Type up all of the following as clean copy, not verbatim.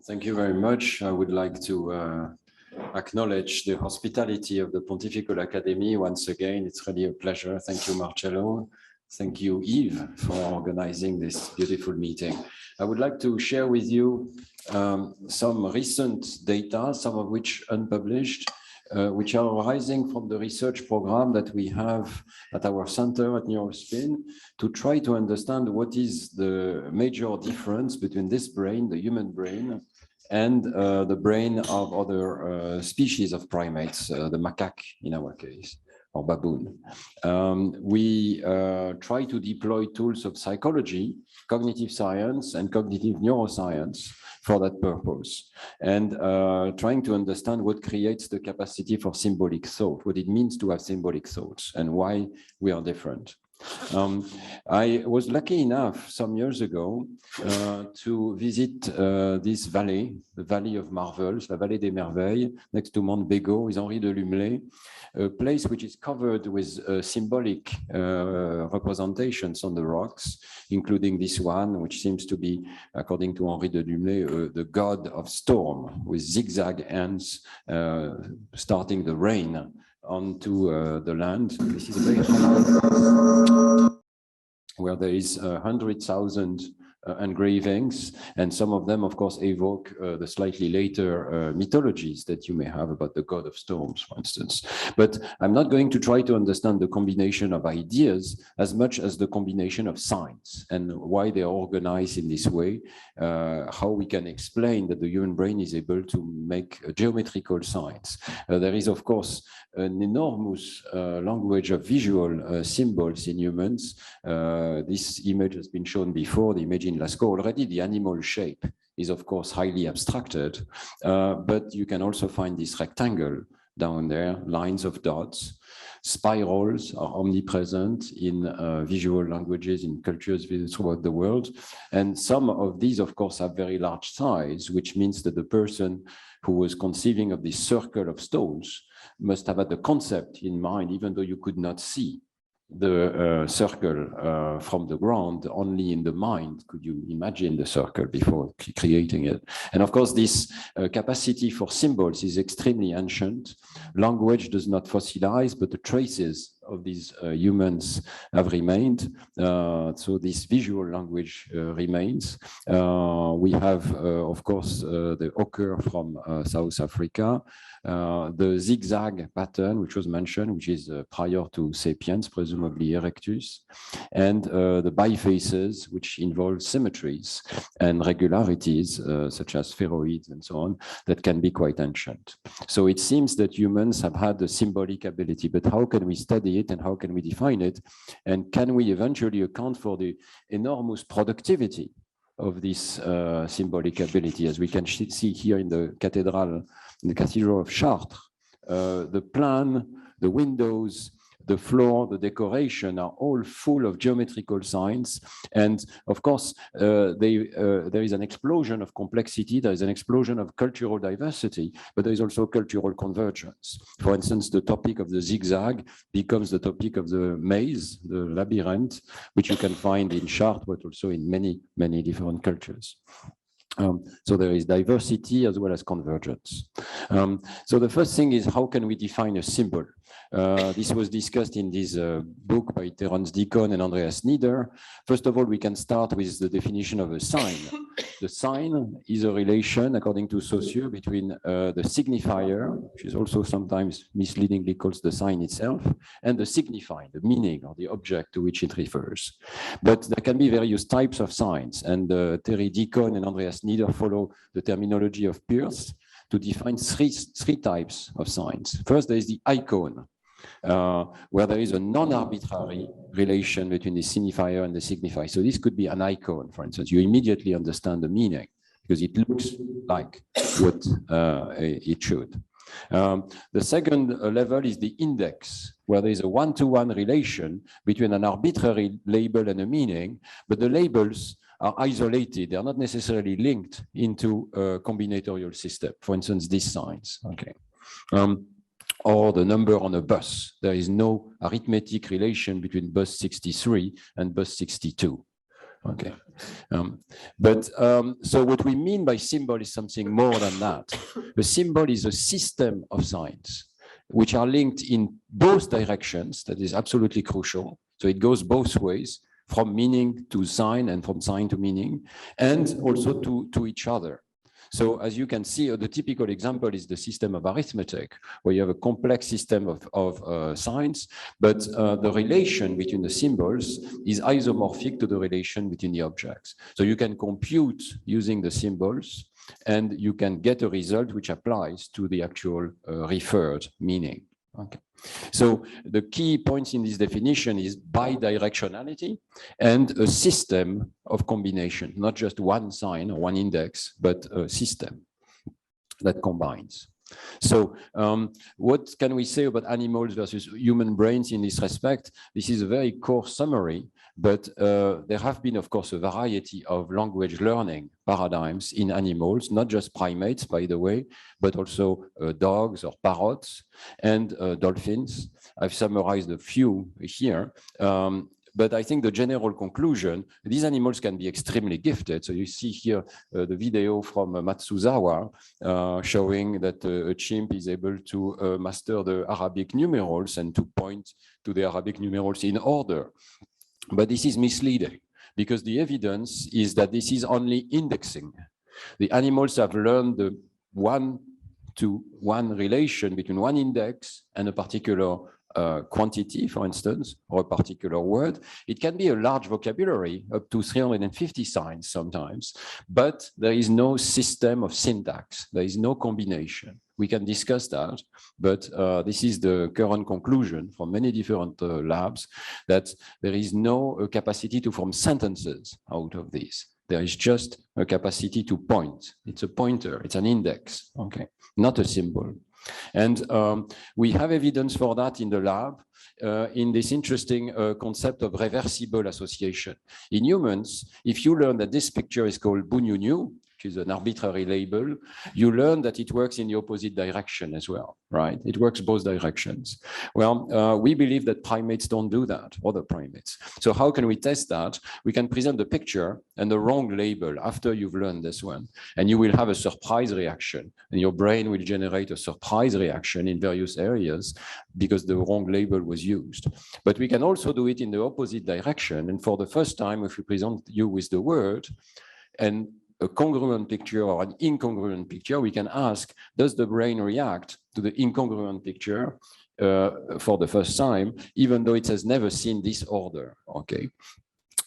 Thank you very much. I would like to acknowledge the hospitality of the Pontifical Academy once again. It's really a pleasure. Thank you, Marcello. Thank you, Yves, for organizing this beautiful meeting. I would like to share with you some recent data, some of which unpublished, which are arising from the research program that we have at our center at Neurospin to try to understand what is the major difference between this brain, the human brain, and the brain of other species of primates, the macaque in our case, or baboon. We try to deploy tools of psychology, cognitive science, and cognitive neuroscience for that purpose, and trying to understand what creates the capacity for symbolic thought, what it means to have symbolic thoughts, and why we are different. I was lucky enough some years ago to visit this valley, the Valley of Marvels, la Vallée des Merveilles, next to Mont Bégaud with Henri de Lumley, a place which is covered with symbolic representations on the rocks, including this one, which seems to be, according to Henri de Lumley, the god of storm, with zigzag ends starting the rain onto the land. This is a very high where there is 100,000 engravings, and some of them, of course, evoke the slightly later mythologies that you may have about the god of storms, for instance. But I'm not going to try to understand the combination of ideas as much as the combination of signs and why they are organized in this way, how we can explain that the human brain is able to make geometrical signs. There is, of course, an enormous language of visual symbols in humans. This image has been shown before, the image in Lascaux already. The animal shape is, of course, highly abstracted, but you can also find this rectangle down there, lines of dots. Spirals are omnipresent in visual languages, in cultures throughout the world. And some of these, of course, have very large size, which means that the person who was conceiving of this circle of stones must have had the concept in mind, even though you could not see the circle from the ground. Only in the mind could you imagine the circle before creating it. And of course, this capacity for symbols is extremely ancient. Language does not fossilize, but the traces of these humans have remained. So this visual language remains. We have, of course, the ochre from South Africa, the zigzag pattern, which was mentioned, which is prior to sapiens, presumably Erectus, and the bifaces, which involve symmetries and regularities, such as spheroids and so on, that can be quite ancient. So it seems that humans have had the symbolic ability, but how can we study it and how can we define it? And can we eventually account for the enormous productivity of this symbolic ability, as we can see here in the Cathedral of Chartres? The plan, the windows, the floor, the decoration are all full of geometrical signs. And of course, there is an explosion of complexity, there is an explosion of cultural diversity, but there is also cultural convergence. For instance, the topic of the zigzag becomes the topic of the maze, the labyrinth, which you can find in Chartres, but also in many, many different cultures. So there is diversity as well as convergence. So the first thing is, how can we define a symbol? This was discussed in this book by Terence Deacon and Andreas Nieder. First of all, we can start with the definition of a sign. The sign is a relation, according to Saussure, between the signifier, which is also sometimes misleadingly called the sign itself, and the signified, the meaning or the object to which it refers. But there can be various types of signs, and Terry Deacon and Andreas Nieder follow the terminology of Peirce to define three types of signs. First, there is the icon, where there is a non-arbitrary relation between the signifier and the signifier. So this could be an icon, for instance. You immediately understand the meaning because it looks like what it should. The second level is the index, where there is a one-to-one relation between an arbitrary label and a meaning, but the labels are isolated. They are not necessarily linked into a combinatorial system. For instance, these signs. Okay. Or the number on a bus. There is no arithmetic relation between bus 63 and bus 62. Okay. So what we mean by symbol is something more than that. A symbol is a system of signs which are linked in both directions. That is absolutely crucial. So it goes both ways, from meaning to sign and from sign to meaning, and also to each other. So as you can see, the typical example is the system of arithmetic, where you have a complex system of signs, but the relation between the symbols is isomorphic to the relation between the objects. So you can compute using the symbols, and you can get a result which applies to the actual referred meaning. Okay. So the key points in this definition is bidirectionality and a system of combination, not just one sign or one index, but a system that combines. So what can we say about animals versus human brains in this respect? This is a very coarse summary, but there have been, of course, a variety of language learning paradigms in animals, not just primates, by the way, but also dogs or parrots and dolphins. I've summarized a few here. But I think the general conclusion, these animals can be extremely gifted. So you see here the video from Matsuzawa showing that a chimp is able to master the Arabic numerals and to point to the Arabic numerals in order. But this is misleading because the evidence is that this is only indexing. The animals have learned the one-to-one relation between one index and a particular quantity, for instance, or a particular word. It can be a large vocabulary, up to 350 signs sometimes, but there is no system of syntax. There is no combination. We can discuss that, but this is the current conclusion from many different labs, that there is no capacity to form sentences out of this. There is just a capacity to point. It's a pointer, it's an index, okay, not a symbol. And we have evidence for that in the lab in this interesting concept of reversible association. In humans, if you learn that this picture is called Bunyunyu, which is an arbitrary label, you learn that it works in the opposite direction as well, right? It works both directions. Well, we believe that primates don't do that, other primates. So how can we test that? We can present the picture and the wrong label after you've learned this one, and you will have a surprise reaction, and your brain will generate a surprise reaction in various areas because the wrong label was used. But we can also do it in the opposite direction, and for the first time, if we present you with the word and a congruent picture or an incongruent picture, we can ask, does the brain react to the incongruent picture for the first time, even though it has never seen this order, okay?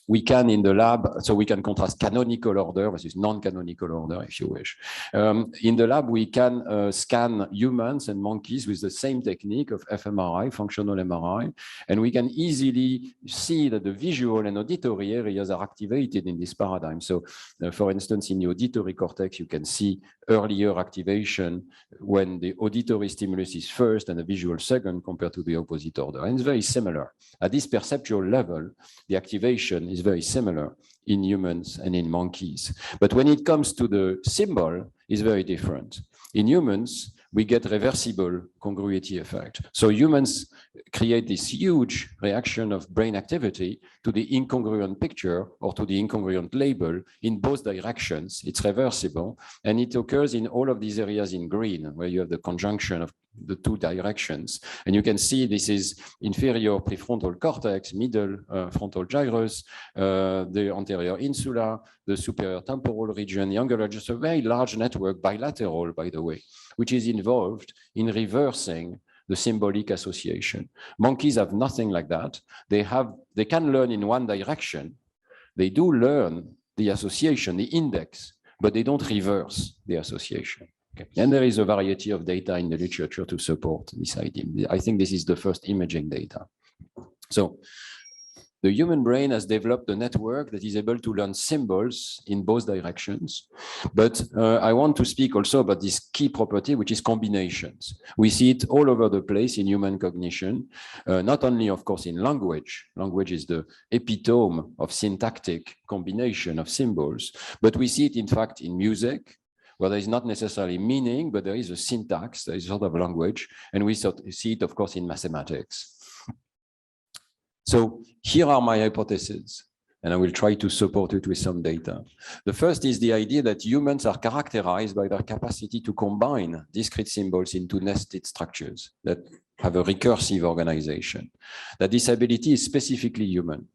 We can in the lab, so we can contrast canonical order versus non-canonical order, if you wish. In the lab, we can scan humans and monkeys with the same technique of fMRI, functional MRI, and we can easily see that the visual and auditory areas are activated in this paradigm. So, for instance, in the auditory cortex, you can see earlier activation when the auditory stimulus is first and the visual second compared to the opposite order. And it's very similar. At this perceptual level, the activation is very similar in humans and in monkeys. But when it comes to the symbol, it's very different. In humans, we get reversible congruity effect. So humans create this huge reaction of brain activity to the incongruent picture or to the incongruent label in both directions. It's reversible, and it occurs in all of these areas in green, where you have the conjunction of the two directions. And you can see this is inferior prefrontal cortex, middle frontal gyrus, the anterior insula, the superior temporal region, the angular, just a very large network, bilateral, by the way, which is involved in reversing the symbolic association. Monkeys have nothing like that. They can learn in one direction. They do learn the association, the index, but they don't reverse the association. Okay. And there is a variety of data in the literature to support this idea. I think this is the first imaging data. So the human brain has developed a network that is able to learn symbols in both directions. But I want to speak also about this key property, which is combinations. We see it all over the place in human cognition, not only, of course, in language. Language is the epitome of syntactic combination of symbols, but we see it, in fact, in music, where there is not necessarily meaning, but there is a syntax, there is a sort of language, and we see it, of course, in mathematics. So here are my hypotheses. And I will try to support it with some data. The first is the idea that humans are characterized by their capacity to combine discrete symbols into nested structures that have a recursive organization. That this ability is specifically human,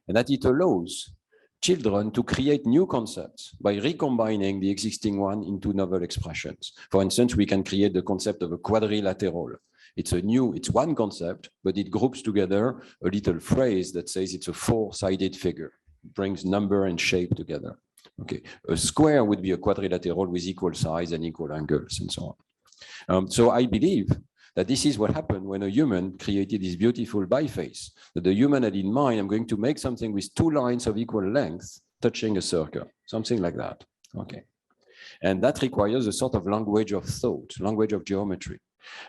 and that it allows children to create new concepts by recombining the existing one into novel expressions. For instance, we can create the concept of a quadrilateral. It's one concept, but it groups together a little phrase that says it's a four-sided figure. It brings number and shape together. Okay, a square would be a quadrilateral with equal size and equal angles and so on. So I believe that this is what happened when a human created this beautiful biface. That the human had in mind, I'm going to make something with two lines of equal length touching a circle, something like that. Okay, and that requires a sort of language of thought, language of geometry.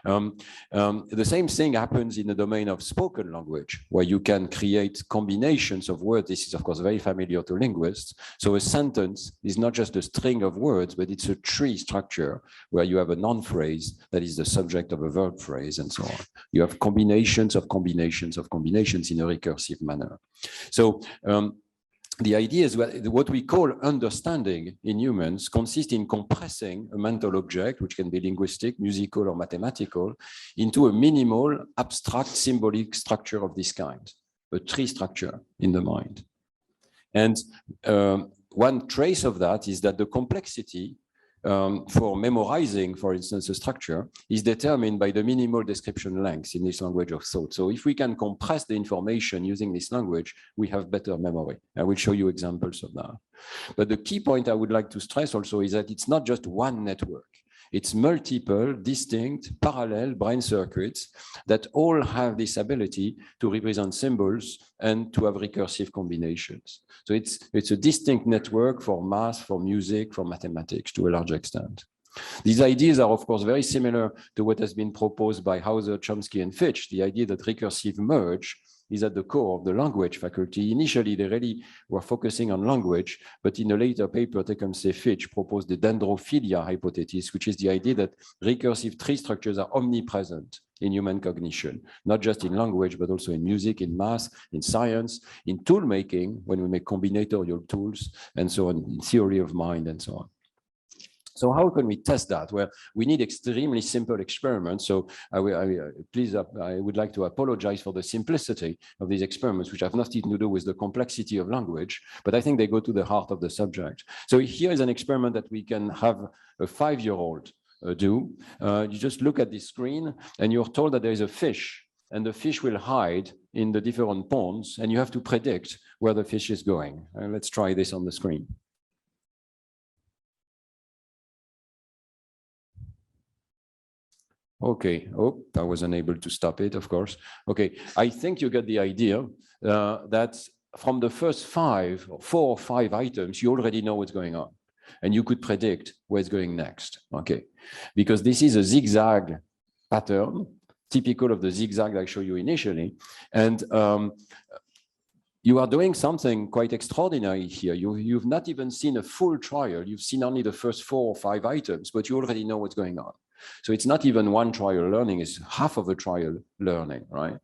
The same thing happens in the domain of spoken language, where you can create combinations of words. This is, of course, very familiar to linguists. So a sentence is not just a string of words, but it's a tree structure where you have a noun phrase that is the subject of a verb phrase and so on. You have combinations of combinations of combinations in a recursive manner. So the idea is what we call understanding in humans consists in compressing a mental object, which can be linguistic, musical, or mathematical, into a minimal, abstract, symbolic structure of this kind, a tree structure in the mind. And one trace of that is that the complexity for memorizing, for instance, a structure is determined by the minimal description length in this language of thought. So if we can compress the information using this language, we have better memory. I will show you examples of that. But the key point I would like to stress also is that it's not just one network. It's multiple, distinct, parallel brain circuits that all have this ability to represent symbols and to have recursive combinations. So it's a distinct network for math, for music, for mathematics to a large extent. These ideas are, of course, very similar to what has been proposed by Hauser, Chomsky, and Fitch, the idea that recursive merge is at the core of the language faculty. Initially, they really were focusing on language, but in a later paper, Tecumseh Fitch proposed the dendrophilia hypothesis, which is the idea that recursive tree structures are omnipresent in human cognition, not just in language, but also in music, in math, in science, in tool making, when we make combinatorial tools, and so on, in theory of mind, and so on. So how can we test that? Well, we need extremely simple experiments. So I would like to apologize for the simplicity of these experiments, which have nothing to do with the complexity of language, but I think they go to the heart of the subject. So here is an experiment that we can have a 5-year-old do. You just look at the screen and you're told that there is a fish, and the fish will hide in the different ponds, and you have to predict where the fish is going. Let's try this on the screen. Okay, oh, I was unable to stop it, of course. Okay, I think you get the idea that from the first 4 or 5 items, you already know what's going on. And you could predict where it's going next, okay? Because this is a zigzag pattern, typical of the zigzag I showed you initially. And you are doing something quite extraordinary here. You've not even seen a full trial. You've seen only the first 4 or 5 items, but you already know what's going on. So it's not even one trial learning, it's half of a trial learning, right?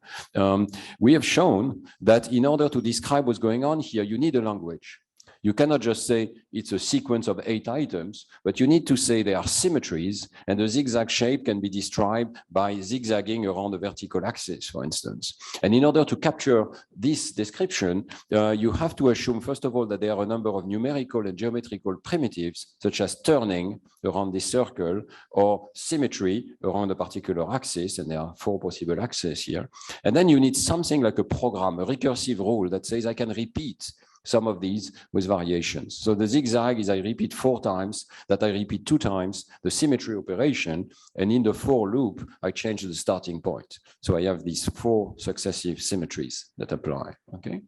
We have shown that in order to describe what's going on here, you need a language. You cannot just say it's a sequence of 8 items, but you need to say there are symmetries, and the zigzag shape can be described by zigzagging around a vertical axis, for instance. And in order to capture this description, you have to assume, first of all, that there are a number of numerical and geometrical primitives, such as turning around this circle or symmetry around a particular axis, and there are 4 possible axes here. And then you need something like a program, a recursive rule that says I can repeat some of these with variations. So the zigzag is I repeat 4 times, that I repeat 2 times, the symmetry operation, and in the for loop, I change the starting point. So I have these 4 successive symmetries that apply, okay?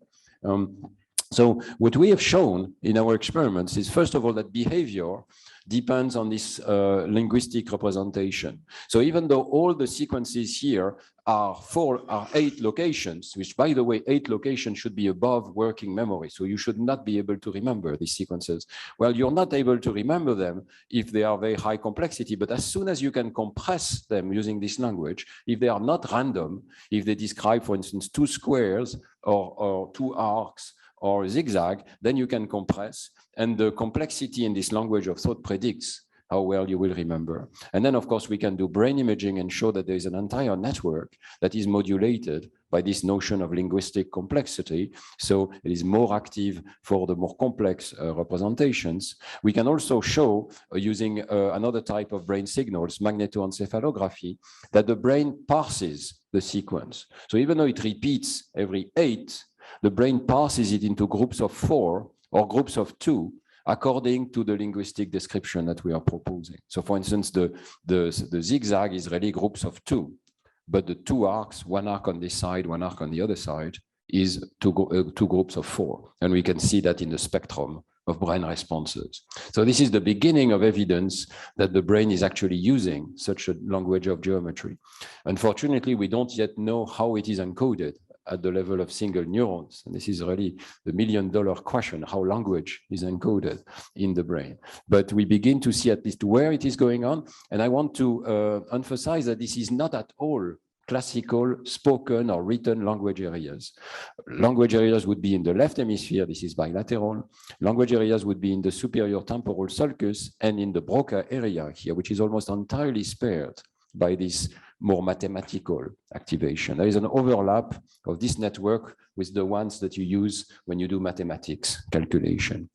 So what we have shown in our experiments is, first of all, that behavior depends on this linguistic representation. So even though all the sequences here are 8 locations, which, by the way, 8 locations should be above working memory. So you should not be able to remember these sequences. Well, you're not able to remember them if they are very high complexity, but as soon as you can compress them using this language, if they are not random, if they describe, for instance, 2 squares or 2 arcs, or zigzag, then you can compress, and the complexity in this language of thought predicts how well you will remember. And then, of course, we can do brain imaging and show that there is an entire network that is modulated by this notion of linguistic complexity. So it is more active for the more complex representations. We can also show, using another type of brain signals, magnetoencephalography, that the brain parses the sequence. So even though it repeats every 8, the brain parses it into groups of 4 or groups of 2, according to the linguistic description that we are proposing. So for instance, the zigzag is really groups of 2, but the 2 arcs, one arc on this side, one arc on the other side, is two groups of 4. And we can see that in the spectrum of brain responses. So this is the beginning of evidence that the brain is actually using such a language of geometry. Unfortunately, we don't yet know how it is encoded at the level of single neurons. And this is really the million-dollar question, how language is encoded in the brain. But we begin to see at least where it is going on. And I want to emphasize that this is not at all classical spoken or written language areas. Language areas would be in the left hemisphere, this is bilateral. Language areas would be in the superior temporal sulcus and in the Broca area here, which is almost entirely spared by this more mathematical activation. There is an overlap of this network with the ones that you use when you do mathematics calculation.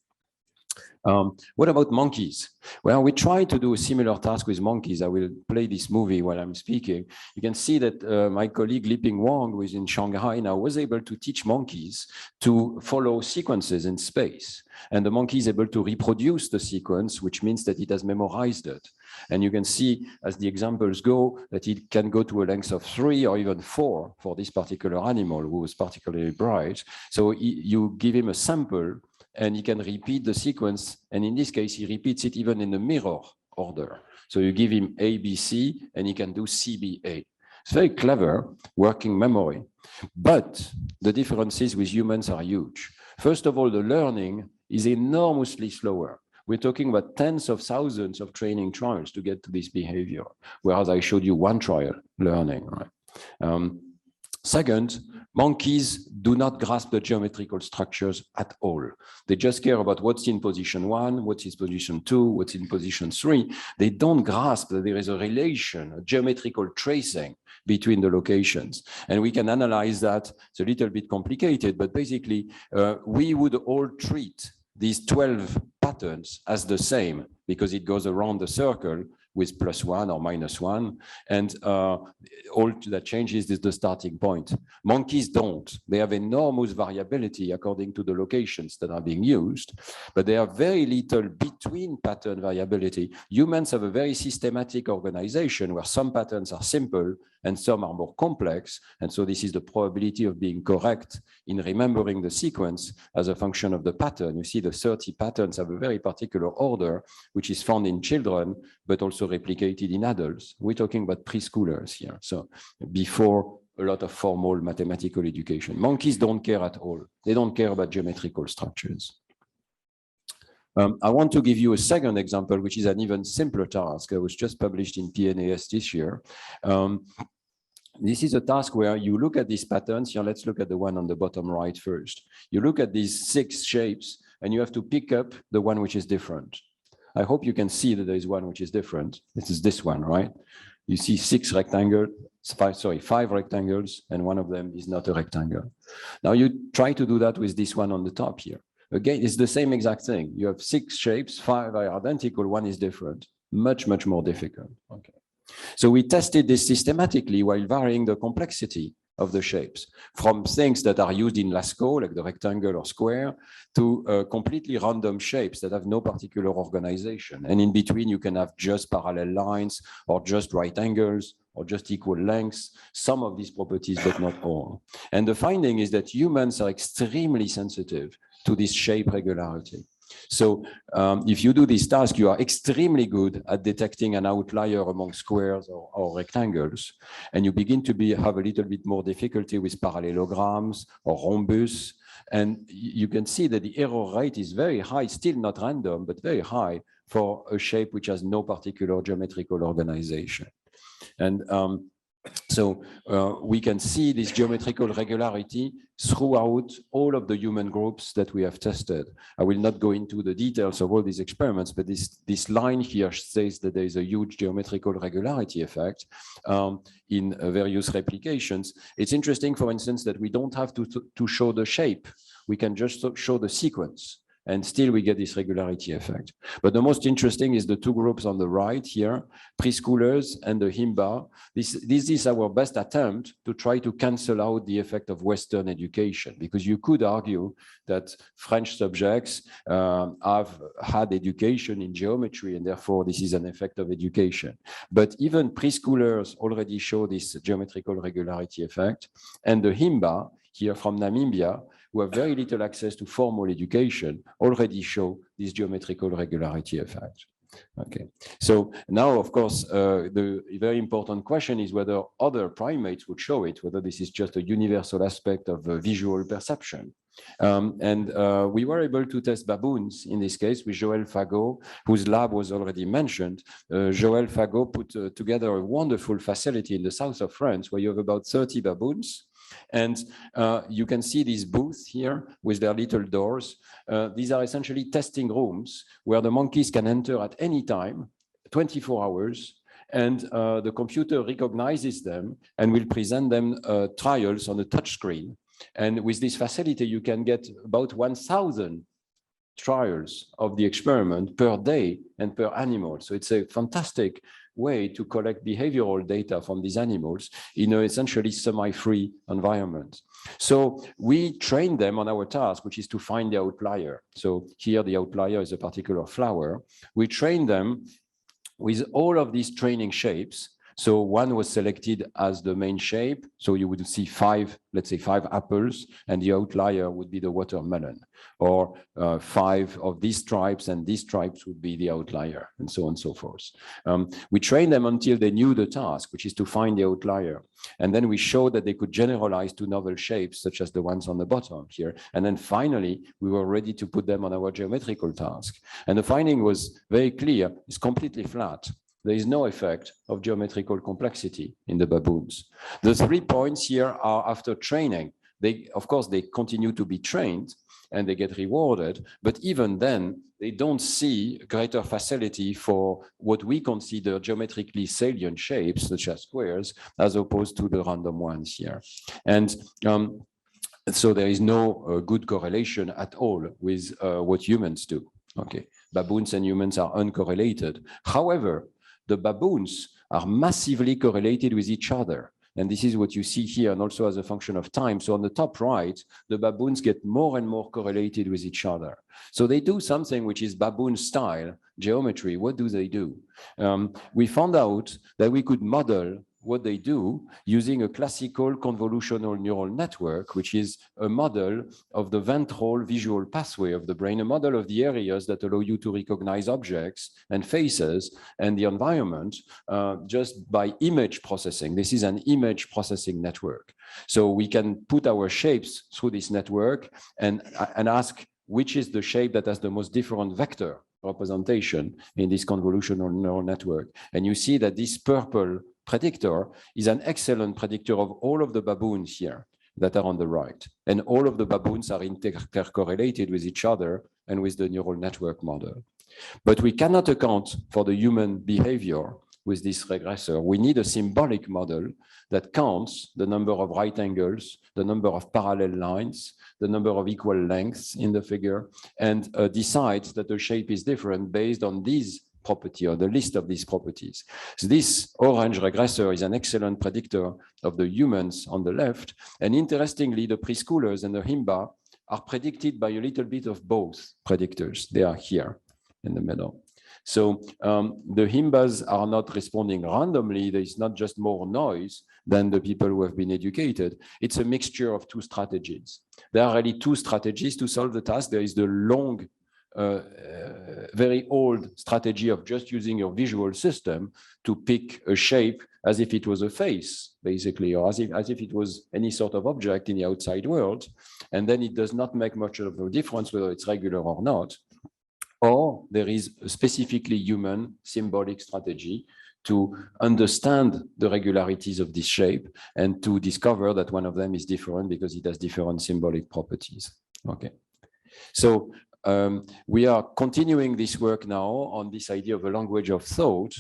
What about monkeys? Well, we tried to do a similar task with monkeys. I will play this movie while I'm speaking. You can see that my colleague Liping Wang, who is in Shanghai now, was able to teach monkeys to follow sequences in space. And the monkey is able to reproduce the sequence, which means that it has memorized it. And you can see, as the examples go, that it can go to a length of 3 or even 4 for this particular animal, who was particularly bright. So you give him a sample, and he can repeat the sequence. And in this case, he repeats it even in the mirror order. So you give him A, B, C, and he can do C, B, A. It's very clever working memory. But the differences with humans are huge. First of all, the learning is enormously slower. We're talking about tens of thousands of training trials to get to this behavior, whereas I showed you one trial learning. Right? Second, monkeys do not grasp the geometrical structures at all. They just care about what's in position 1, what's in position 2, what's in position 3. They don't grasp that there is a relation, a geometrical tracing between the locations. And we can analyze that. It's a little bit complicated, but basically, we would all treat these 12 patterns as the same because it goes around the circle with +1 or -1, and all that changes is the starting point. Monkeys don't. They have enormous variability according to the locations that are being used, but they have very little between pattern variability. Humans have a very systematic organization where some patterns are simple and some are more complex, and so this is the probability of being correct in remembering the sequence as a function of the pattern. You see the 30 patterns have a very particular order, which is found in children, but also replicated in adults. We're talking about preschoolers here, so before a lot of formal mathematical education. Monkeys don't care at all. They don't care about geometrical structures. I want to give you a second example, which is an even simpler task. It was just published in PNAS this year. This is a task where you look at these patterns. Here, let's look at the one on the bottom right first. You look at these 6 shapes, and you have to pick up the one which is different. I hope you can see that there is one which is different. This is this one, right? You see 5 rectangles, and one of them is not a rectangle. Now you try to do that with this one on the top here. Again, it's the same exact thing. You have 6 shapes, 5 are identical, one is different. Much, much more difficult. Okay. So we tested this systematically while varying the complexity of the shapes, from things that are used in Lascaux, like the rectangle or square, to completely random shapes that have no particular organization. And in between, you can have just parallel lines, or just right angles, or just equal lengths, some of these properties, but not all. And the finding is that humans are extremely sensitive to this shape regularity. So if you do this task, you are extremely good at detecting an outlier among squares or rectangles, and you begin to have a little bit more difficulty with parallelograms or rhombus. And you can see that the error rate is very high, still not random, but very high for a shape which has no particular geometrical organization. And So we can see this geometrical regularity throughout all of the human groups that we have tested. I will not go into the details of all these experiments, but this line here says that there is a huge geometrical regularity effect in various replications. It's interesting, for instance, that we don't have to show the shape. We can just show the sequence, and still we get this regularity effect. But the most interesting is the two groups on the right here, preschoolers and the Himba. This is our best attempt to try to cancel out the effect of Western education, because you could argue that French subjects have had education in geometry, and therefore this is an effect of education. But even preschoolers already show this geometrical regularity effect, and the Himba here from Namibia, who have very little access to formal education, already show this geometrical regularity effect. Okay, so now, of course, the very important question is whether other primates would show it, whether this is just a universal aspect of visual perception. We were able to test baboons in this case with Joël Fagot, whose lab was already mentioned. Joël Fagot put together a wonderful facility in the south of France where you have about 30 baboons. And you can see these booths here with their little doors. These are essentially testing rooms where the monkeys can enter at any time, 24 hours, and the computer recognizes them and will present them trials on a touch screen. And with this facility, you can get about 1,000 trials of the experiment per day and per animal. So it's a fantastic way to collect behavioral data from these animals in an essentially semi-free environment. So we train them on our task, which is to find the outlier. So here the outlier is a particular flower. We train them with all of these training shapes. So one was selected as the main shape. So you would see let's say five apples, and the outlier would be the watermelon, or 5 of these stripes, and these stripes would be the outlier, and so on and so forth. We trained them until they knew the task, which is to find the outlier. And then we showed that they could generalize to novel shapes, such as the ones on the bottom here. And then finally, we were ready to put them on our geometrical task. And the finding was very clear. It's completely flat. There is no effect of geometrical complexity in the baboons. The 3 points here are after training. Of course, they continue to be trained and they get rewarded, but even then, they don't see greater facility for what we consider geometrically salient shapes, such as squares, as opposed to the random ones here. And so there is no good correlation at all with what humans do. Okay, baboons and humans are uncorrelated. However, the baboons are massively correlated with each other. And this is what you see here, and also as a function of time. So on the top right, the baboons get more and more correlated with each other. So they do something which is baboon style geometry. What do they do? We found out that we could model what they do using a classical convolutional neural network, which is a model of the ventral visual pathway of the brain, a model of the areas that allow you to recognize objects and faces and the environment just by image processing. This is an image processing network. So we can put our shapes through this network and ask which is the shape that has the most different vector representation in this convolutional neural network. And you see that this purple predictor is an excellent predictor of all of the baboons here that are on the right. And all of the baboons are intercorrelated with each other and with the neural network model. But we cannot account for the human behavior with this regressor. We need a symbolic model that counts the number of right angles, the number of parallel lines, the number of equal lengths in the figure, and decides that the shape is different based on these property or the list of these properties. So this orange regressor is an excellent predictor of the humans on the left. And interestingly, the preschoolers and the Himba are predicted by a little bit of both predictors. They are here in the middle. So the Himbas are not responding randomly. There is not just more noise than the people who have been educated. It's a mixture of 2 strategies. There are really 2 strategies to solve the task. There is the long very old strategy of just using your visual system to pick a shape as if it was a face, basically, or as if it was any sort of object in the outside world. And then it does not make much of a difference whether it's regular or not. or there is a specifically human symbolic strategy to understand the regularities of this shape and to discover that one of them is different because it has different symbolic properties. Okay, so we are continuing this work now on this idea of a language of thought.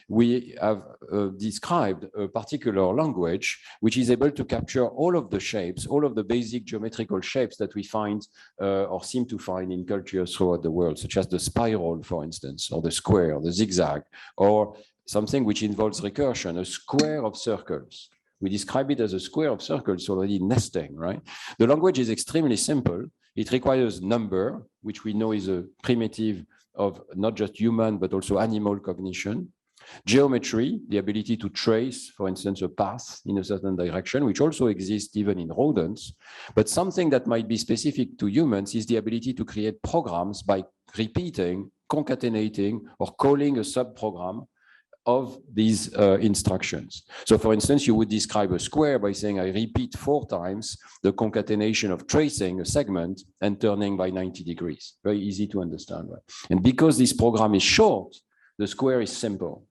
We have described a particular language which is able to capture all of the shapes, all of the basic geometrical shapes that we find or seem to find in cultures throughout the world, such as the spiral, for instance, or the square, the zigzag, or something which involves recursion, a square of circles. We describe it as a square of circles already nesting, right? The language is extremely simple. It requires number, which we know is a primitive of not just human, but also animal cognition. Geometry, the ability to trace, for instance, a path in a certain direction, which also exists even in rodents. But something that might be specific to humans is the ability to create programs by repeating, concatenating, or calling a subprogram of these instructions. So for instance, you would describe a square by saying, I repeat 4 times the concatenation of tracing a segment and turning by 90 degrees. Very easy to understand, right? And because this program is short, the square is simple.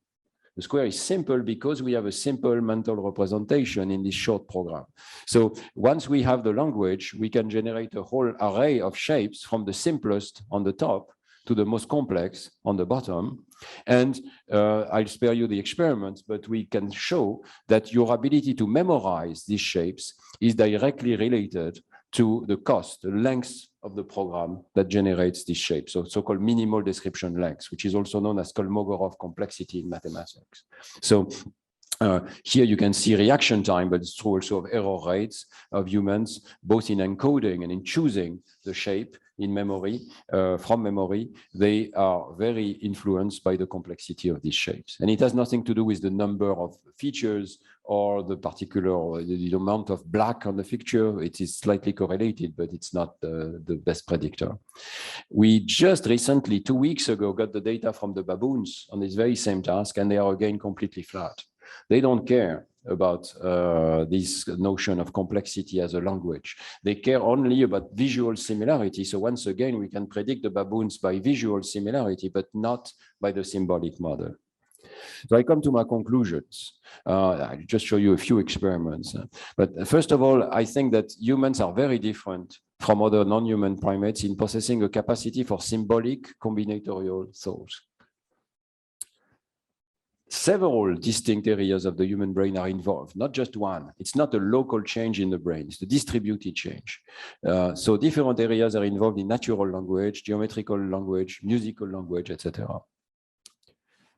The square is simple because we have a simple mental representation in this short program. So once we have the language, we can generate a whole array of shapes from the simplest on the top to the most complex on the bottom. And I'll spare you the experiments, but we can show that your ability to memorize these shapes is directly related to the cost, the length of the program that generates these shapes, so-called minimal description length, which is also known as Kolmogorov complexity in mathematics. So here you can see reaction time, but it's true also of error rates of humans, both in encoding and in choosing the shape in memory, from memory. They are very influenced by the complexity of these shapes. And it has nothing to do with the number of features or the particular, the amount of black on the picture. It is slightly correlated, but it's not the best predictor. We just recently, 2 weeks ago, got the data from the baboons on this very same task, and they are again completely flat. They don't care about this notion of complexity as a language. They care only about visual similarity. So once again, we can predict the baboons by visual similarity, but not by the symbolic model. So I come to my conclusions. I'll just show you a few experiments. But first of all, I think that humans are very different from other non-human primates in possessing a capacity for symbolic combinatorial thought. Several distinct areas of the human brain are involved, not just one. It's not a local change in the brain, it's a distributed change. So different areas are involved in natural language, geometrical language, musical language, etc.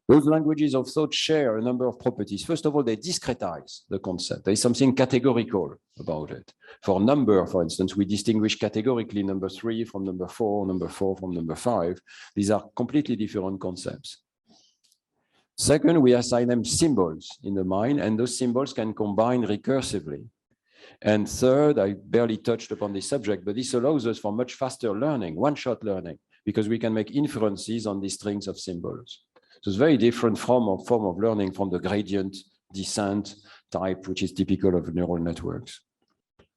Those languages of thought share a number of properties. First of all, they discretize the concept. There is something categorical about it. For number, for instance, we distinguish categorically number 3 from number 4, number 4 from number 5. These are completely different concepts. Second, we assign them symbols in the mind, and those symbols can combine recursively. And third, I barely touched upon this subject, but this allows us for much faster learning, one-shot learning, because we can make inferences on these strings of symbols. So it's a very different form of learning from the gradient descent type, which is typical of neural networks.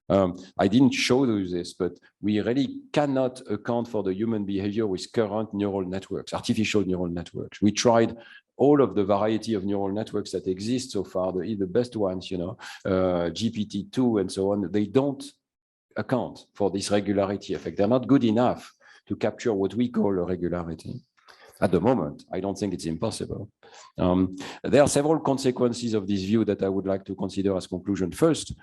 I didn't show you this, but we really cannot account for the human behavior with current neural networks, artificial neural networks. We tried all of the variety of neural networks that exist so far, the best ones, you know, GPT-2 and so on. They don't account for this regularity effect. They're not good enough to capture what we call a regularity. At the moment, I don't think it's impossible. There are several consequences of this view that I would like to consider as conclusion. First,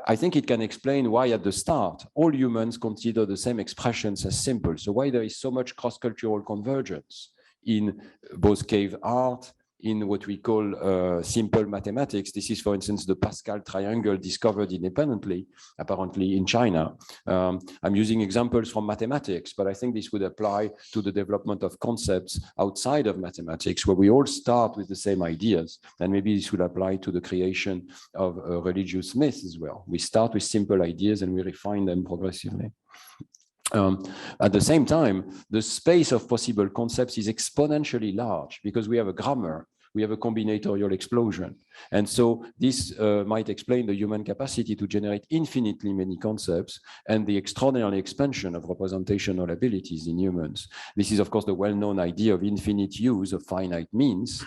I think it can explain why at the start, all humans consider the same expressions as simple. So why there is so much cross-cultural convergence in both cave art, in what we call simple mathematics. This is, for instance, the Pascal triangle discovered independently, apparently in China. I'm using examples from mathematics, but I think this would apply to the development of concepts outside of mathematics, where we all start with the same ideas. And maybe this would apply to the creation of religious myths as well. We start with simple ideas and we refine them progressively. At the same time, the space of possible concepts is exponentially large because we have a grammar we have a combinatorial explosion. And so this might explain the human capacity to generate infinitely many concepts and the extraordinary expansion of representational abilities in humans. This is, of course, the well-known idea of infinite use of finite means.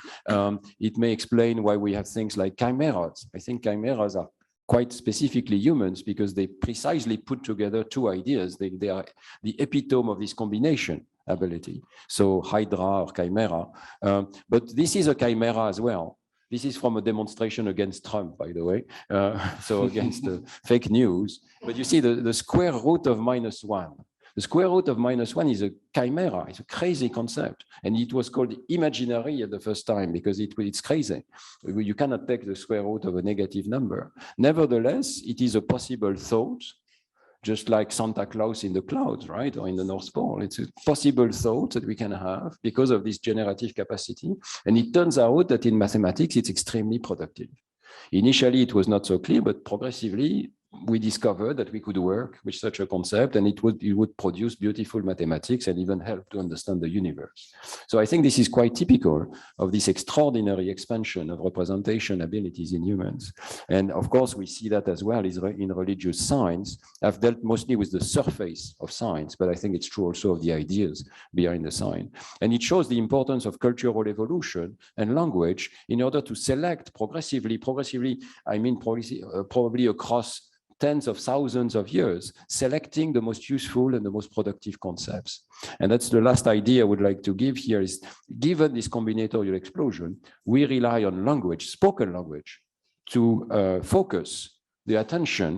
It may explain why we have things like chimeras. I think chimeras are quite specifically humans because they precisely put together two ideas. They are the epitome of this combination ability. So Hydra or chimera, but this is a chimera as well. This is from a demonstration against Trump, by the way, so against the fake news. But you see the square root of -1. The square root of -1 is a chimera. It's a crazy concept. And it was called imaginary at the first time because it's crazy. You cannot take the square root of a negative number. Nevertheless, it is a possible thought, just like Santa Claus in the clouds, right? Or in the North Pole. It's a possible thought that we can have because of this generative capacity. And it turns out that in mathematics, it's extremely productive. Initially, it was not so clear, but progressively, we discovered that we could work with such a concept and it would produce beautiful mathematics and even help to understand the universe. So I think this is quite typical of this extraordinary expansion of representation abilities in humans. And of course, we see that as well in religious science. I've dealt mostly with the surface of science, but I think it's true also of the ideas behind the science. And it shows the importance of cultural evolution and language in order to select progressively, I mean probably across tens of thousands of years, selecting the most useful and the most productive concepts. And that's the last idea I would like to give here is, given this combinatorial explosion, we rely on language, spoken language, to focus the attention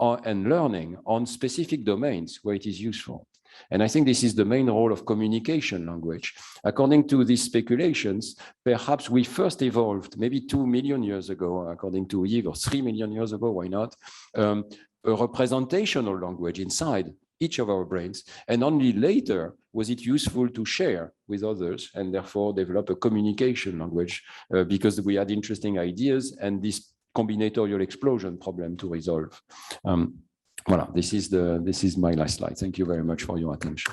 and learning on specific domains where it is useful. And I think this is the main role of communication language. According to these speculations, perhaps we first evolved maybe 2 million years ago, according to Yves, or 3 million years ago, why not, a representational language inside each of our brains. And only later was it useful to share with others and therefore develop a communication language because we had interesting ideas and this combinatorial explosion problem to resolve. Voilà, this is my last slide. Thank you very much for your attention.